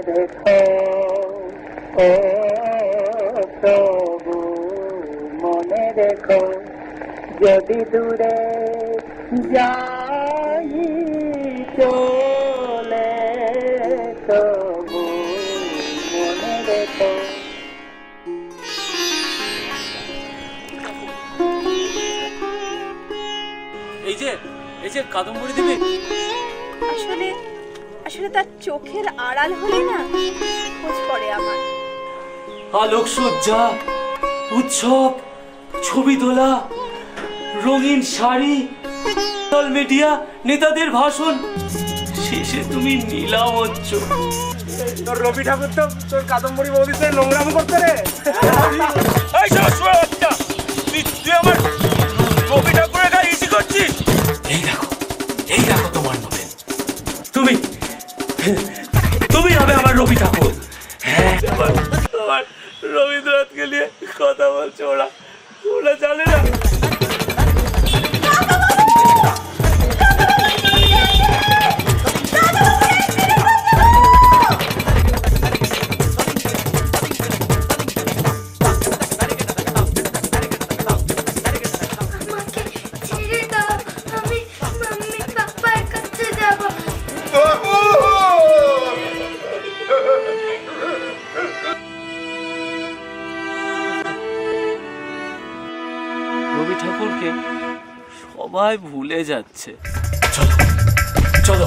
দেখো ও প্রভু মনে রেখো যদি দূরে যাই চলে তবু মনে রেখো। এই যে কাদম্বরী দেবী, আসলে আসলে তার চোখের আড়াল হলে না খোঁজ পড়ে আমার। আলোকসজ্জা, উৎসব, ছবি তোলা, রঙিন শাড়ি, সোশ্যাল মিডিয়া, নেতাদের ভাষণ, শেষে তুমি নিলাম হচ্ছ। তোর রবি ঠাকুর তো তোর কাদম্বরী বৌদিতে নোংরাম করতে রে। তুই আমার রবি ঠাকুরের গায়ে ইসি করছিস। এই দেখো তোমার নবেন, তুমি হবে আমার রবি ঠাকুর। হ্যাঁ, আমার রবীন্দ্রনাথকে নিয়ে কথা বলছে ওরা জানে না। রবি ঠাকুরকে সবাই ভুলে যাচ্ছে। চলো চলো